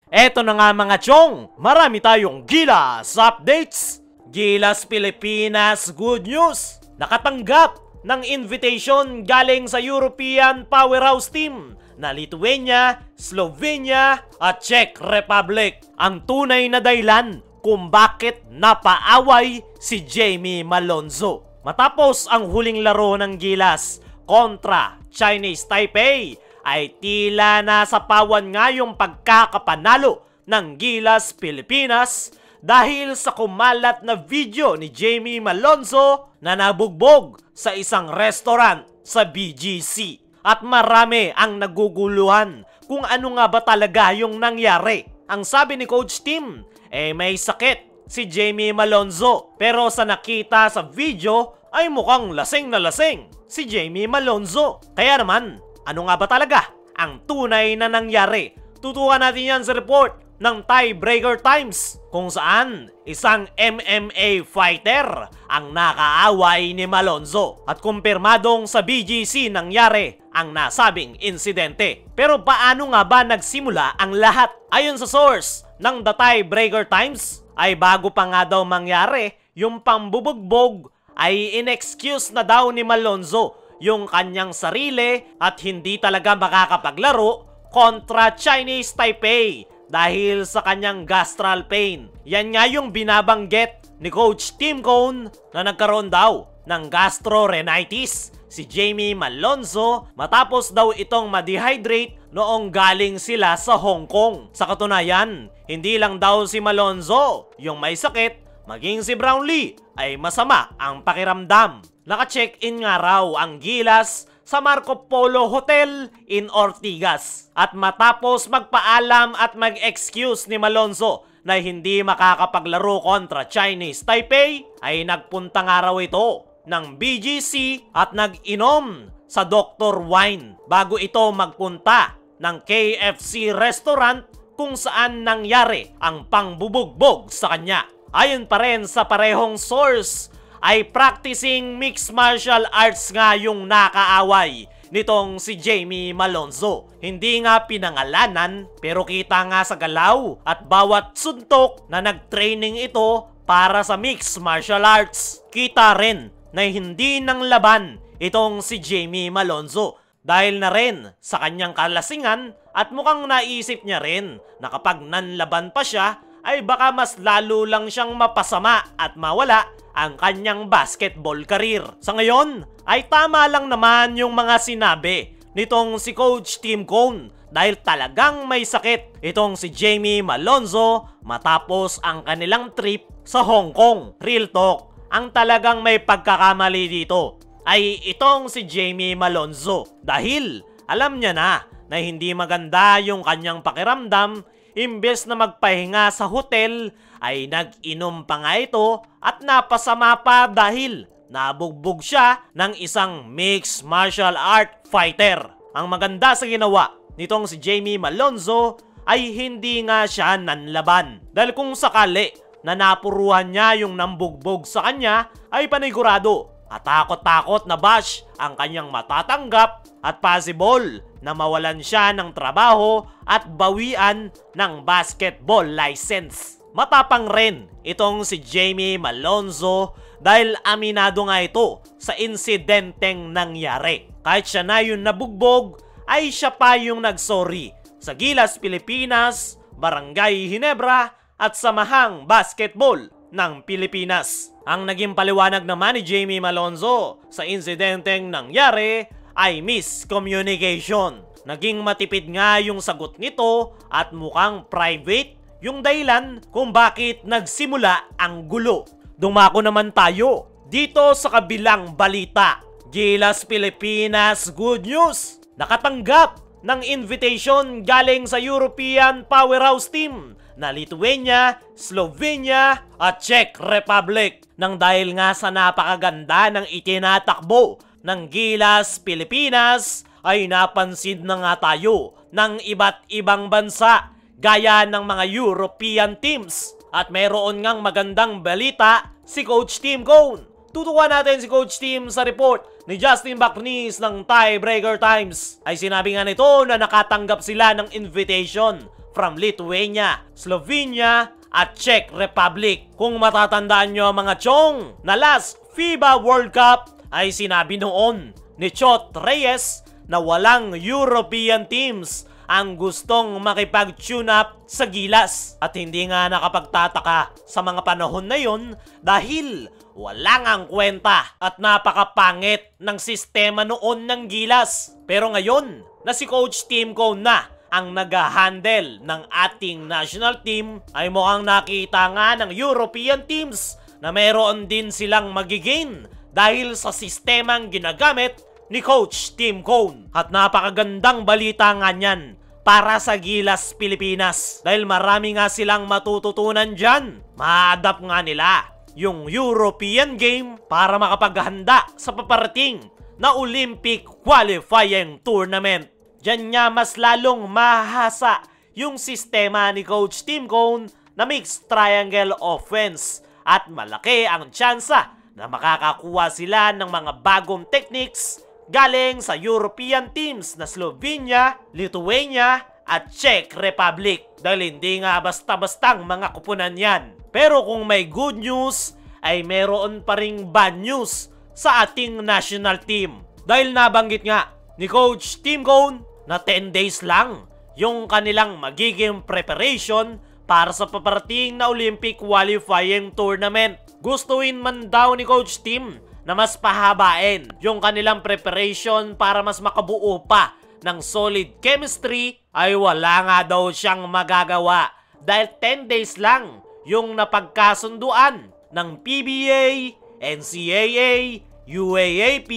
Eto na nga mga chong, marami tayong Gilas updates. Gilas Pilipinas good news. Nakatanggap ng invitation galing sa European Powerhouse Team na Lithuania, Slovenia at Czech Republic. Ang tunay na dahilan kung bakit napaaway si Jamie Malonzo. Matapos ang huling laro ng Gilas kontra Chinese Taipei, ay tila nasa pawan nga yung pagkakapanalo ng Gilas Pilipinas dahil sa kumalat na video ni Jamie Malonzo na nabugbog sa isang restaurant sa BGC. At marami ang naguguluhan kung ano nga ba talaga yung nangyari. Ang sabi ni Coach Tim, may sakit si Jamie Malonzo, pero sa nakita sa video ay mukhang lasing na lasing si Jamie Malonzo. Kaya naman, ano nga ba talaga ang tunay na nangyari? Tutukan natin yan sa report ng Tiebreaker Times, kung saan isang MMA fighter ang nakaaway ni Malonzo at kumpirmadong sa BGC nangyari ang nasabing insidente. Pero paano nga ba nagsimula ang lahat? Ayon sa source ng The Tiebreaker Times, ay bago pa nga daw mangyari yung pambubugbog ay in-excuse na daw ni Malonzo yung kanyang sarili at hindi talaga makakapaglaro kontra Chinese Taipei dahil sa kanyang gastral pain. Yan nga yung binabanggit ni Coach Tim Cone na nagkaroon daw ng gastrorhinitis si Jamie Malonzo matapos daw itong ma-dehydrate noong galing sila sa Hong Kong. Sa katunayan, hindi lang daw si Malonzo yung may sakit, maging si Brownlee ay masama ang pakiramdam. Naka-check-in nga raw ang Gilas sa Marco Polo Hotel in Ortigas. At matapos magpaalam at mag-excuse ni Malonzo na hindi makakapaglaro kontra Chinese Taipei, ay nagpunta nga raw ito ng BGC at nag-inom sa Dr. Wine bago ito magpunta ng KFC restaurant kung saan nangyari ang pangbubugbog sa kanya. Ayon pa rin sa parehong source, ay practicing mixed martial arts nga yung nakaaway nitong si Jamie Malonzo. Hindi nga pinangalanan, pero kita nga sa galaw at bawat suntok na nag-training ito para sa mixed martial arts. Kita rin na hindi nang laban itong si Jamie Malonzo dahil na rin sa kanyang kalasingan at mukhang naisip niya rin na kapag nanlaban pa siya ay baka mas lalo lang siyang mapasama at mawala ang kanyang basketball career. Sa ngayon, ay tama lang naman yung mga sinabi nitong si Coach Tim Cone dahil talagang may sakit itong si Jamie Malonzo matapos ang kanilang trip sa Hong Kong. Real talk, ang talagang may pagkakamali dito ay itong si Jamie Malonzo dahil alam niya na hindi maganda yung kanyang pakiramdam. Imbes na magpahinga sa hotel, ay nag-inom pa nga ito at napasama pa dahil nabugbog siya ng isang mixed martial art fighter. Ang maganda sa ginawa nitong si Jamie Malonzo ay hindi nga siya nanlaban. Dahil kung sakali na napuruhan niya yung nambugbog sa kanya, ay panigurado at takot-takot na bash ang kanyang matatanggap at possible na mawalan siya ng trabaho at bawian ng basketball license. Matapang rin itong si Jamie Malonzo dahil aminado nga ito sa insidenteng nangyari. Kahit siya na yung nabugbog, ay siya pa yung nagsorry sa Gilas Pilipinas, Barangay Ginebra at Samahang Basketball ng Pilipinas. Ang naging paliwanag naman ni Jamie Malonzo sa insidenteng nangyari ay miscommunication. Naging matipid nga yung sagot nito at mukhang private yung dahilan kung bakit nagsimula ang gulo. Dumako naman tayo dito sa kabilang balita. Gilas Pilipinas good news. Nakatanggap ng invitation galing sa European Powerhouse Team na Lithuania, Slovenia at Czech Republic. Nang dahil nga sa napakaganda ng itinatakbo ng Gilas Pilipinas, ay napansin na nga tayo ng iba't ibang bansa gaya ng mga European teams. At mayroon ngang magandang balita si Coach Tim Cone. Tutukan natin si Coach Tim sa report ni Justin Bacnis ng Tiebreaker Times. Ay sinabi nga nito na nakatanggap sila ng invitation from Lithuania, Slovenia, at Czech Republic. Kung matatandaan nyo mga chong, na last FIBA World Cup ay sinabi noon ni Chot Reyes na walang European teams ang gustong makipag-tune up sa Gilas. At hindi nga nakapagtataka sa mga panahon na yon dahil wala ngang kwenta at napakapangit ng sistema noon ng Gilas. Pero ngayon na si Coach Tim Cone na ang nag-handle ng ating national team, ay mukhang nakita nga ng European teams na meron din silang magigain dahil sa sistemang ginagamit ni Coach Tim Cone. At napakagandang balita nga niyan para sa Gilas Pilipinas dahil marami nga silang matututunan dyan. Ma-adapt nga nila yung European game para makapaghanda sa paparating na Olympic qualifying tournament. Diyan niya mas lalong mahasa yung sistema ni Coach Tim Cone na mixed triangle offense at malaki ang tsansa na makakakuha sila ng mga bagong techniques galing sa European teams na Slovenia, Lithuania at Czech Republic dahil hindi nga basta-bastang mga kupunan yan. Pero kung may good news ay meron pa ring bad news sa ating national team dahil nabanggit nga ni Coach Tim Cone na 10 days lang yung kanilang magiging preparation para sa paparating na Olympic qualifying tournament. Gustuin man daw ni Coach Tim na mas pahabain yung kanilang preparation para mas makabuo pa ng solid chemistry, ay wala nga daw siyang magagawa dahil 10 days lang yung napagkasunduan ng PBA, NCAA, UAAP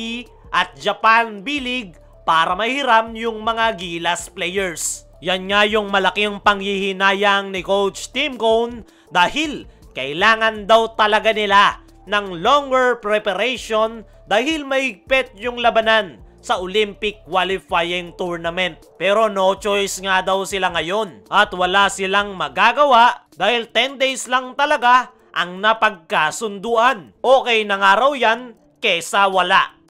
at Japan B-League para mahiram yung mga Gilas players. Yan nga yung malaking panghihinayang ni Coach Tim Cone dahil kailangan daw talaga nila ng longer preparation dahil mahigpit yung labanan sa Olympic qualifying tournament. Pero no choice nga daw sila ngayon at wala silang magagawa dahil 10 days lang talaga ang napagkasunduan. Okay na nga raw yan kesa wala.